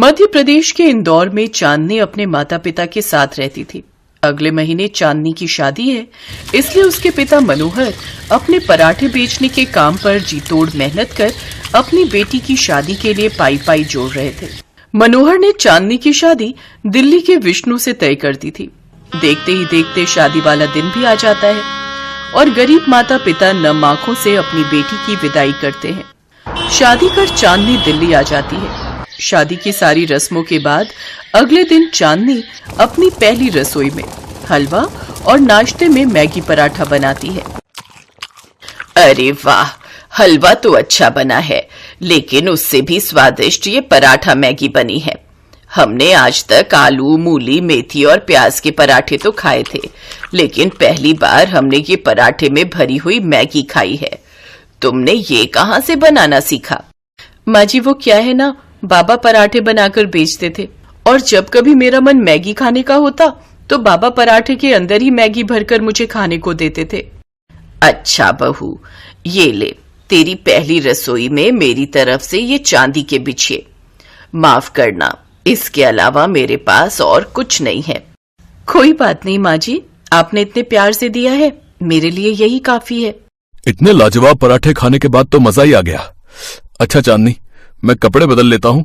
मध्य प्रदेश के इंदौर में चांदनी अपने माता पिता के साथ रहती थी। अगले महीने चांदनी की शादी है, इसलिए उसके पिता मनोहर अपने पराठे बेचने के काम पर जी तोड़ मेहनत कर अपनी बेटी की शादी के लिए पाई पाई जोड़ रहे थे। मनोहर ने चांदनी की शादी दिल्ली के विष्णु से तय कर दी थी। देखते ही देखते शादी वाला दिन भी आ जाता है और गरीब माता पिता नम आंखों से अपनी बेटी की विदाई करते हैं। शादी कर चांदनी दिल्ली आ जाती है। शादी की सारी रस्मों के बाद अगले दिन चांदनी अपनी पहली रसोई में हलवा और नाश्ते में मैगी पराठा बनाती है। अरे वाह, हलवा तो अच्छा बना है, लेकिन उससे भी स्वादिष्ट ये पराठा मैगी बनी है। हमने आज तक आलू, मूली, मेथी और प्याज के पराठे तो खाए थे, लेकिन पहली बार हमने ये पराठे में भरी हुई मैगी खाई है। तुमने ये कहाँ से बनाना सीखा? माँ जी, वो क्या है ना, बाबा पराठे बनाकर बेचते थे और जब कभी मेरा मन मैगी खाने का होता तो बाबा पराठे के अंदर ही मैगी भरकर मुझे खाने को देते थे। अच्छा बहू, ये ले, तेरी पहली रसोई में मेरी तरफ से ये चांदी के बिछिए। माफ करना, इसके अलावा मेरे पास और कुछ नहीं है। कोई बात नहीं माँ जी, आपने इतने प्यार से दिया है, मेरे लिए यही काफी है। इतने लाजवाब पराठे खाने के बाद तो मजा ही आ गया। अच्छा चांदनी, मैं कपड़े बदल लेता हूँ,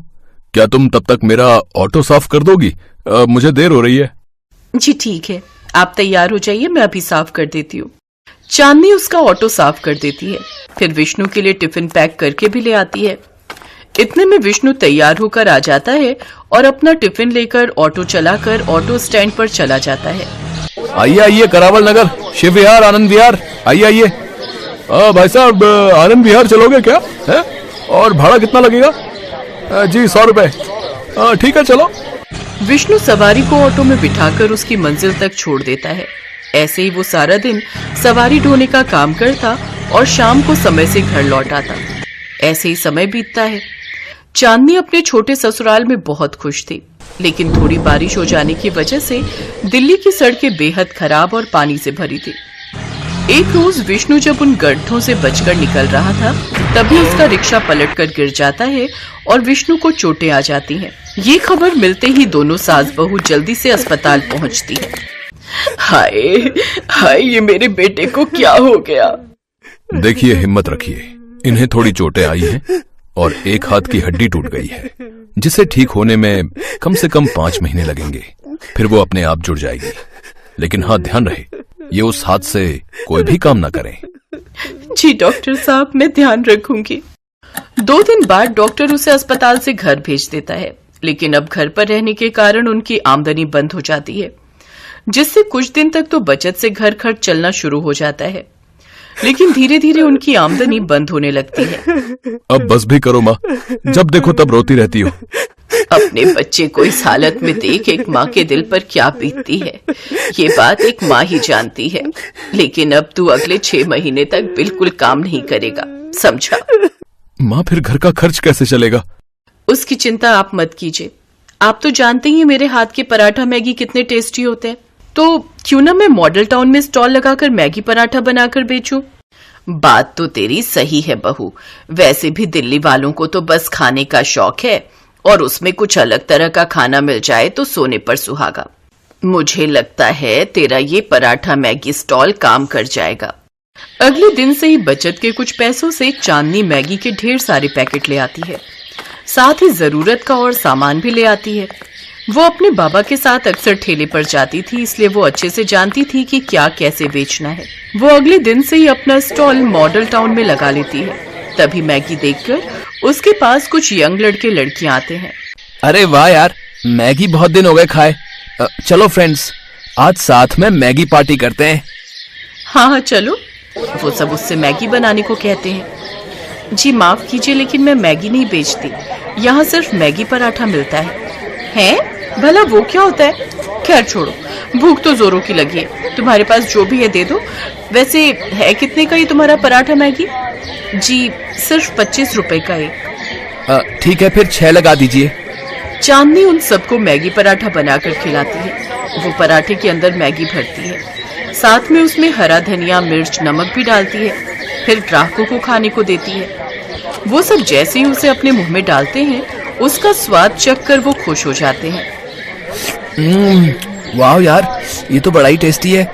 क्या तुम तब तक मेरा ऑटो साफ कर दोगी? मुझे देर हो रही है। जी ठीक है, आप तैयार हो जाइए, मैं अभी साफ कर देती हूँ। चांदनी उसका ऑटो साफ कर देती है, फिर विष्णु के लिए टिफिन पैक करके भी ले आती है। इतने में विष्णु तैयार होकर आ जाता है और अपना टिफिन लेकर ऑटो चलाकर ऑटो स्टैंड पर चला जाता है। आइए आइए, करावल नगर, शिव विहार, आनंद विहार, आइए आइए। भाई साहब, आनंद विहार चलोगे क्या है? और भाड़ा कितना लगेगा? जी 100 रुपए। ठीक है, चलो। विष्णु सवारी को ऑटो में बिठाकर उसकी मंजिल तक छोड़ देता है। ऐसे ही वो सारा दिन सवारी ढोने का काम करता और शाम को समय से घर लौट आता। ऐसे ही समय बीतता है। चांदनी अपने छोटे ससुराल में बहुत खुश थी, लेकिन थोड़ी बारिश हो जाने की वजह से दिल्ली की सड़कें बेहद खराब और पानी से भरी थी। एक रोज विष्णु जब उन गड्ढों से बचकर निकल रहा था, तभी उसका रिक्शा पलटकर गिर जाता है और विष्णु को चोटें आ जाती हैं। ये खबर मिलते ही दोनों सास बहू जल्दी से अस्पताल पहुंचती है। हाय हाय, ये मेरे बेटे को क्या हो गया? देखिए, हिम्मत रखिए, इन्हें थोड़ी चोटें आई हैं और एक हाथ की हड्डी टूट गई है, जिसे ठीक होने में कम से कम 5 महीने लगेंगे। फिर वो अपने आप जुड़ जाएगी। लेकिन हाँ, ध्यान रहे, ये उस हाथ से कोई भी काम ना करें। जी डॉक्टर साहब, मैं ध्यान रखूंगी। 2 दिन बाद डॉक्टर उसे अस्पताल से घर भेज देता है, लेकिन अब घर पर रहने के कारण उनकी आमदनी बंद हो जाती है, जिससे कुछ दिन तक तो बचत से घर खर्च चलना शुरू हो जाता है, लेकिन धीरे धीरे उनकी आमदनी बंद होने लगती है। अब बस भी करो माँ, जब देखो तब रोती रहती हो। अपने बच्चे को इस हालत में देख एक माँ के दिल पर क्या बीतती है, ये बात एक माँ ही जानती है। लेकिन अब तू अगले 6 महीने तक बिल्कुल काम नहीं करेगा, समझा? माँ, फिर घर का खर्च कैसे चलेगा? उसकी चिंता आप मत कीजिए। आप तो जानते ही मेरे हाथ के पराठा मैगी कितने टेस्टी होते हैं, तो क्यों ना मैं मॉडल टाउन में स्टॉल लगाकर मैगी पराठा बनाकर बेचूं। बात तो तेरी सही है बहू, वैसे भी दिल्ली वालों को तो बस खाने का शौक है, और उसमें कुछ अलग तरह का खाना मिल जाए तो सोने पर सुहागा। मुझे लगता है तेरा ये पराठा मैगी स्टॉल काम कर जाएगा। अगले दिन से ही बचत के कुछ पैसों से चांदनी मैगी के ढेर सारे पैकेट ले आती है, साथ ही जरूरत का और सामान भी ले आती है। वो अपने बाबा के साथ अक्सर ठेले पर जाती थी, इसलिए वो अच्छे से जानती थी कि क्या कैसे बेचना है। वो अगले दिन से ही अपना स्टॉल मॉडल टाउन में लगा लेती है। तभी मैगी देखकर उसके पास कुछ यंग लड़के लड़कियां आते हैं। अरे वाह यार, मैगी बहुत दिन हो गए खाए। चलो फ्रेंड्स, आज साथ में मैगी पार्टी करते हैं। हाँ चलो। वो सब उससे मैगी बनाने को कहते हैं। जी माफ कीजिए, लेकिन मैं मैगी नहीं बेचती, यहाँ सिर्फ मैगी पराठा मिलता है। भला वो क्या होता है? खैर छोड़ो, भूख तो जोरों की लगी है, तुम्हारे पास जो भी है दे दो। वैसे है कितने का ये तुम्हारा पराठा मैगी? जी सिर्फ 25 रुपए का एक। ठीक है, फिर 6 लगा दीजिए। चांदनी उन सबको मैगी पराठा बनाकर खिलाती है। वो पराठे के अंदर मैगी भरती है, साथ में उसमें हरा धनिया, मिर्च, नमक भी डालती है। फिर ग्राहकों को खाने को देती है। वो सब जैसे ही उसे अपने मुंह में डालते हैं, उसका स्वाद चखकर वो खुश हो जाते हैं। वाह यार, ये तो बड़ा ही टेस्टी है।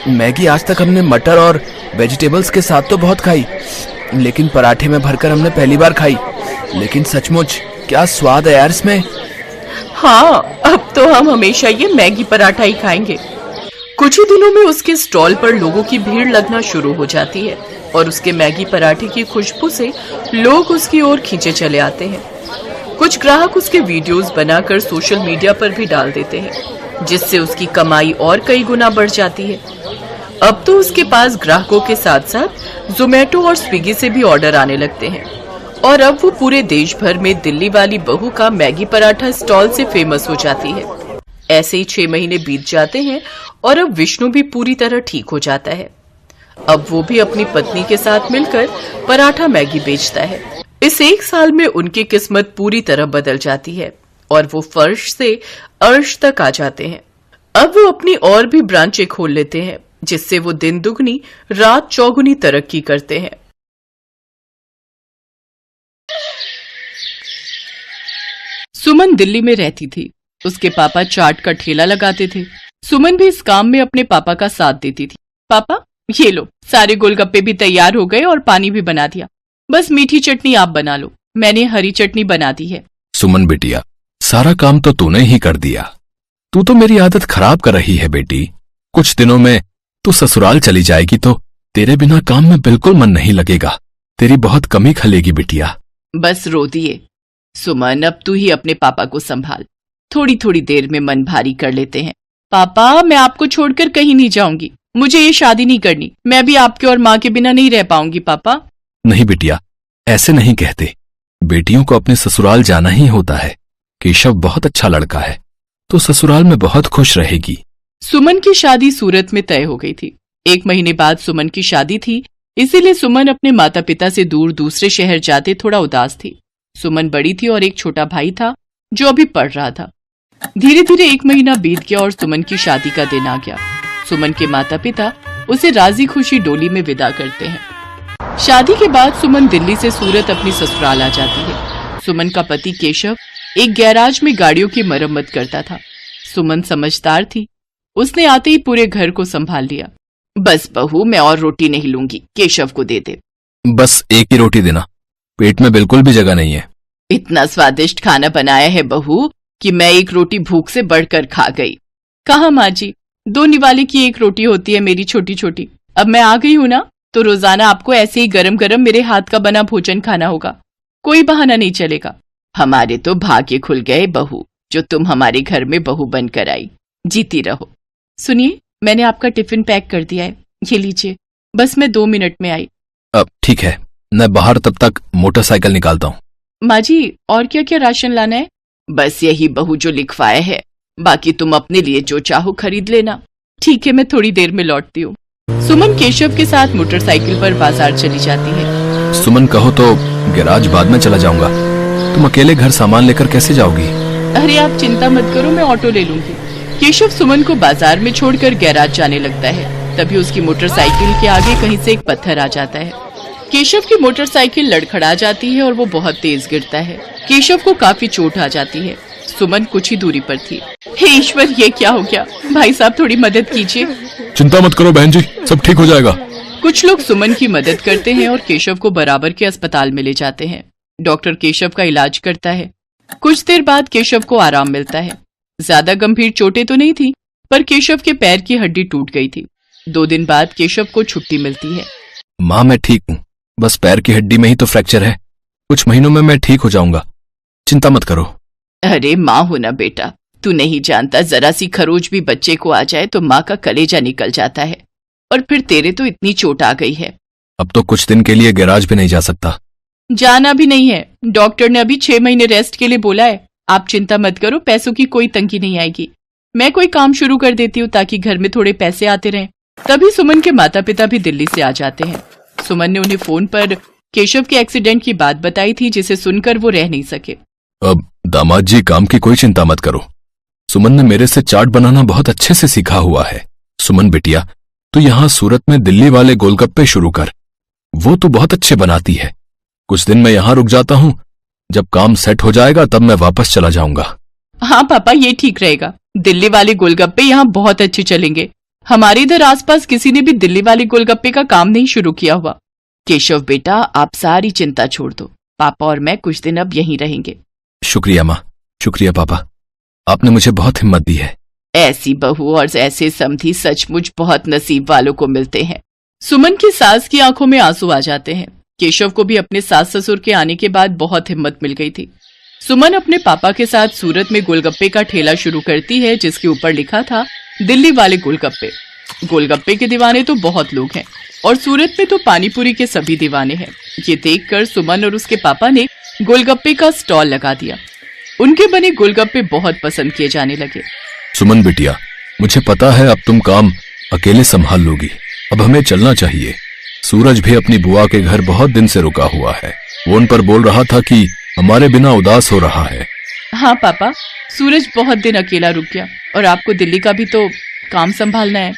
मैगी आज तक हमने मटर और वेजिटेबल्स के साथ तो बहुत खाई, लेकिन पराठे में भरकर हमने पहली बार खाई। लेकिन सचमुच क्या स्वाद है यार इसमें। हाँ, अब तो हम हमेशा ये मैगी पराठा ही खाएंगे। कुछ ही दिनों में उसके स्टॉल पर लोगों की भीड़ लगना शुरू हो जाती है और उसके मैगी पराठे की खुशबू से लोग उसकी ओर खींचे चले आते हैं। कुछ ग्राहक उसके वीडियोस बनाकर सोशल मीडिया पर भी डाल देते हैं, जिससे उसकी कमाई और कई गुना बढ़ जाती है। अब तो उसके पास ग्राहकों के साथ साथ जोमेटो और स्विगी से भी ऑर्डर आने लगते हैं और अब वो पूरे देश भर में दिल्ली वाली बहू का मैगी पराठा स्टॉल से फेमस हो जाती है। ऐसे ही 6 महीने बीत जाते हैं और अब विष्णु भी पूरी तरह ठीक हो जाता है। अब वो भी अपनी पत्नी के साथ मिलकर पराठा मैगी बेचता है। इस 1 साल में उनकी किस्मत पूरी तरह बदल जाती है और वो फर्श से अर्श तक आ जाते हैं। अब वो अपनी और भी ब्रांचें खोल लेते हैं, जिससे वो दिन दुगनी रात चौगुनी तरक्की करते हैं। सुमन दिल्ली में रहती थी। उसके पापा चाट का ठेला लगाते थे। सुमन भी इस काम में अपने पापा का साथ देती थी। पापा, ये लो, सारे गोलगप्पे भी तैयार हो गए और पानी भी बना दिया। बस मीठी चटनी आप बना लो, मैंने हरी चटनी बना दी है। सुमन बिटिया, सारा काम तो तूने ही कर दिया। तू तो मेरी आदत खराब कर रही है बेटी। कुछ दिनों में तू ससुराल चली जाएगी तो तेरे बिना काम में बिल्कुल मन नहीं लगेगा। तेरी बहुत कमी खलेगी बिटिया। बस रो दिए। सुमन, अब तू ही अपने पापा को संभाल। थोड़ी थोड़ी देर में मन भारी कर लेते हैं। पापा, मैं आपको छोड़कर कहीं नहीं जाऊंगी। मुझे ये शादी नहीं करनी। मैं भी आपके और माँ के बिना नहीं रह पाऊंगी। पापा। नहीं बिटिया, ऐसे नहीं कहते। बेटियों को अपने ससुराल जाना ही होता है। केशव बहुत अच्छा लड़का है, तो ससुराल में बहुत खुश रहेगी। सुमन की शादी सूरत में तय हो गई थी। 1 महीने बाद सुमन की शादी थी, इसीलिए सुमन अपने माता पिता से दूर दूसरे शहर जाते थोड़ा उदास थी। सुमन बड़ी थी और एक छोटा भाई था जो अभी पढ़ रहा था। धीरे धीरे 1 महीना बीत गया और सुमन की शादी का दिन आ गया। सुमन के माता पिता उसे राजी खुशी डोली में विदा करते हैं। शादी के बाद सुमन दिल्ली से सूरत अपनी ससुराल आ जाती है। सुमन का पति केशव एक गैराज में गाड़ियों की मरम्मत करता था। सुमन समझदार थी, उसने आते ही पूरे घर को संभाल लिया। बस बहू, मैं और रोटी नहीं लूंगी, केशव को दे दे। बस एक ही रोटी देना, पेट में बिल्कुल भी जगह नहीं है। इतना स्वादिष्ट खाना बनाया है बहू कि मैं एक रोटी भूख से बढ़कर खा गई। कहा माँ जी, 2 निवाले की 1 रोटी होती है मेरी छोटी छोटी। अब मैं आ गई हूँ ना, तो रोजाना आपको ऐसे ही गरम गरम मेरे हाथ का बना भोजन खाना होगा। कोई बहाना नहीं चलेगा। हमारे तो भाग्य खुल गए बहू, जो तुम हमारे घर में बहू बनकर आई। जीती रहो। सुनिए, मैंने आपका टिफिन पैक कर दिया है, ये लीजिए। बस मैं 2 मिनट में आई। अब ठीक है, मैं बाहर तब तक मोटरसाइकिल निकालता हूँ। माँ जी, और क्या क्या राशन लाना है? बस यही बहू जो लिखवाया है, बाकी तुम अपने लिए जो चाहो खरीद लेना। ठीक है, मैं थोड़ी देर में लौटती हूँ। सुमन केशव के साथ मोटरसाइकिल पर बाजार चली जाती है। सुमन, कहो तो गैराज बाद में चला जाऊंगा। तुम अकेले घर सामान लेकर कैसे जाओगी? अरे आप चिंता मत करो, मैं ऑटो ले लूंगी। केशव सुमन को बाजार में छोड़कर गैराज जाने लगता है। तभी उसकी मोटरसाइकिल के आगे कहीं से एक पत्थर आ जाता है। केशव की मोटरसाइकिल लड़खड़ा जाती है और वो बहुत तेज गिरता है। केशव को काफी चोट आ जाती है। सुमन कुछ ही दूरी पर थी। हे ईश्वर, ये क्या हो गया? भाई साहब, थोड़ी मदद कीजिए। चिंता मत करो बहन जी, सब ठीक हो जाएगा। कुछ लोग सुमन की मदद करते हैं और केशव को बराबर के अस्पताल में ले जाते हैं। डॉक्टर केशव का इलाज करता है। कुछ देर बाद केशव को आराम मिलता है। ज्यादा गंभीर चोटें तो नहीं थी, पर केशव के पैर की हड्डी टूट गई थी। 2 दिन बाद केशव को छुट्टी मिलती है। माँ, मैं ठीक हूँ, बस पैर की हड्डी में ही तो फ्रैक्चर है। कुछ महीनों में मैं ठीक हो जाऊंगा, चिंता मत करो। अरे माँ हो ना बेटा, तू नहीं जानता, जरा सी खरोच भी बच्चे को आ जाए तो माँ का कलेजा निकल जाता है। और फिर तेरे तो इतनी चोट आ गई है। अब तो कुछ दिन के लिए गैराज भी नहीं जा सकता। जाना भी नहीं है, डॉक्टर ने अभी 6 महीने रेस्ट के लिए बोला है। आप चिंता मत करो, पैसों की कोई तंगी नहीं आएगी। मैं कोई काम शुरू कर देती हूँ ताकि घर में थोड़े पैसे आते रहें। तभी सुमन के माता पिता भी दिल्ली से आ जाते हैं। सुमन ने उन्हें फोन पर केशव के एक्सीडेंट की बात बताई थी, जिसे सुनकर वो रह नहीं सके। अब दामाद जी, काम की कोई चिंता मत करो। सुमन ने मेरे से चाट बनाना बहुत अच्छे से सीखा हुआ है। सुमन बिटिया, तो यहाँ सूरत में दिल्ली वाले गोलगप्पे शुरू कर, वो तो बहुत अच्छे बनाती है। कुछ दिन मैं यहाँ रुक जाता हूँ, जब काम सेट हो जाएगा तब मैं वापस चला जाऊंगा। हाँ पापा, ये ठीक रहेगा। दिल्ली वाले गोलगप्पे यहाँ बहुत अच्छे चलेंगे। हमारे इधर आसपास किसी ने भी दिल्ली वाले गोलगप्पे का काम नहीं शुरू किया हुआ। केशव बेटा, आप सारी चिंता छोड़ दो। पापा और मैं कुछ दिन अब यहीं रहेंगे। शुक्रिया माँ, शुक्रिया पापा, आपने मुझे बहुत हिम्मत दी है। ऐसी बहू और ऐसे समधी सचमुच बहुत नसीब वालों को मिलते हैं। सुमन की सास की आंखों में आंसू आ जाते हैं। केशव को भी अपने सास ससुर के आने के बाद बहुत हिम्मत मिल गई थी। सुमन अपने पापा के साथ सूरत में गोलगप्पे का ठेला शुरू करती है, जिसके ऊपर लिखा था दिल्ली वाले गोलगप्पे। गोलगप्पे के दीवाने तो बहुत लोग हैं और सूरत में तो पानीपुरी के सभी दीवाने हैं। ये देखकर सुमन और उसके पापा ने गोलगप्पे का स्टॉल लगा दिया। उनके बने गोलगप्पे बहुत पसंद किए जाने लगे। सुमन बिटिया, मुझे पता है अब तुम काम अकेले संभाल लोगी। अब हमें चलना चाहिए। सूरज भी अपनी बुआ के घर बहुत दिन से रुका हुआ है। वो उन पर बोल रहा था कि हमारे बिना उदास हो रहा है। हाँ पापा, सूरज बहुत दिन अकेला रुक गया और आपको दिल्ली का भी तो काम संभालना है।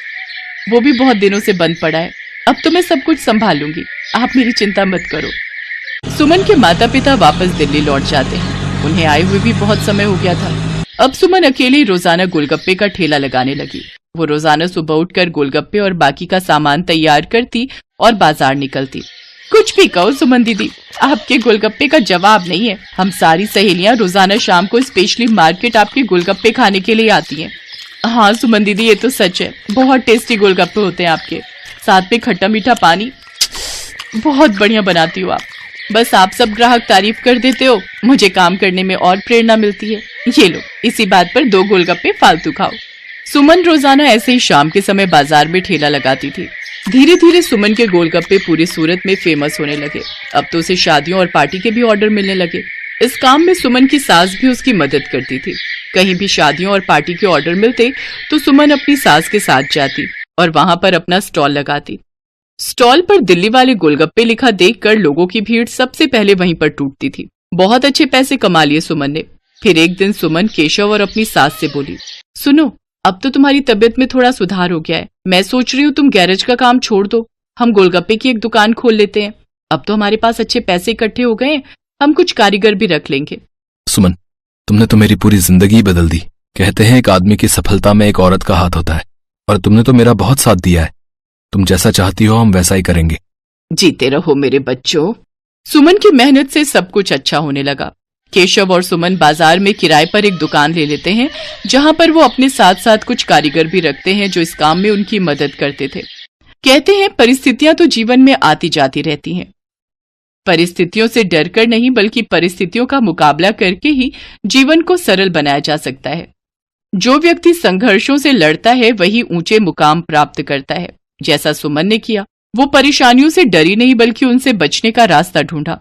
वो भी बहुत दिनों से बंद पड़ा है। अब तो मैं सब कुछ संभाल लूंगी, आप मेरी चिंता मत करो। सुमन के माता पिता वापस दिल्ली लौट जाते हैं। उन्हें आए हुए भी बहुत समय हो गया था। अब सुमन अकेली रोजाना गोलगप्पे का ठेला लगाने लगी। वो रोजाना सुबह उठकर गोलगप्पे और बाकी का सामान तैयार करती और बाजार निकलती। कुछ भी कहो सुमन दीदी, आपके गोलगप्पे का जवाब नहीं है। हम सारी सहेलियां रोजाना शाम को स्पेशली मार्केट आपके गोलगप्पे खाने के लिए आती हैं। हाँ सुमन दीदी, ये तो सच है। बहुत टेस्टी गोलगप्पे होते हैं आपके, साथ में खट्टा मीठा पानी। बहुत बढ़िया बनाती हो आप। बस आप सब ग्राहक तारीफ कर देते हो, मुझे काम करने में और प्रेरणा मिलती है। ये लो, इसी बात पर 2 गोलगप्पे फालतू खाओ। सुमन रोजाना ऐसे ही शाम के समय बाजार में ठेला लगाती थी। धीरे धीरे सुमन के गोलगप्पे पूरी सूरत में फेमस होने लगे। अब तो उसे शादियों और पार्टी के भी ऑर्डर मिलने लगे। इस काम में सुमन की सास भी उसकी मदद करती थी। कहीं भी शादियों और पार्टी के ऑर्डर मिलते तो सुमन अपनी सास के साथ जाती और वहां पर अपना स्टॉल लगाती। स्टॉल पर दिल्ली वाले गोलगप्पे लिखा देखकर लोगों की भीड़ सबसे पहले वहीं पर टूटती थी। बहुत अच्छे पैसे कमा लिए सुमन ने। फिर एक दिन सुमन केशव और अपनी सास से बोली, सुनो, अब तो तुम्हारी तबीयत में थोड़ा सुधार हो गया है। मैं सोच रही हूँ तुम गैरेज का काम छोड़ दो, हम गोलगप्पे की एक दुकान खोल लेते हैं। अब तो हमारे पास अच्छे पैसे इकट्ठे हो गए हैं, हम कुछ कारीगर भी रख लेंगे। सुमन, तुमने तो मेरी पूरी जिंदगी बदल दी। कहते हैं एक आदमी की सफलता में एक औरत का हाथ होता है, और तुमने तो मेरा बहुत साथ दिया है। तुम जैसा चाहती हो हम वैसा ही करेंगे। जीते रहो मेरे बच्चों। सुमन की मेहनत से सब कुछ अच्छा होने लगा। केशव और सुमन बाजार में किराए पर एक दुकान ले लेते हैं, जहां पर वो अपने साथ साथ कुछ कारीगर भी रखते हैं जो इस काम में उनकी मदद करते थे। कहते हैं परिस्थितियां तो जीवन में आती जाती रहती हैं। परिस्थितियों से डरकर नहीं बल्कि परिस्थितियों का मुकाबला करके ही जीवन को सरल बनाया जा सकता है। जो व्यक्ति संघर्षों से लड़ता है वही ऊंचे मुकाम प्राप्त करता है, जैसा सुमन ने किया। वो परेशानियों से डरी नहीं बल्कि उनसे बचने का रास्ता ढूंढा।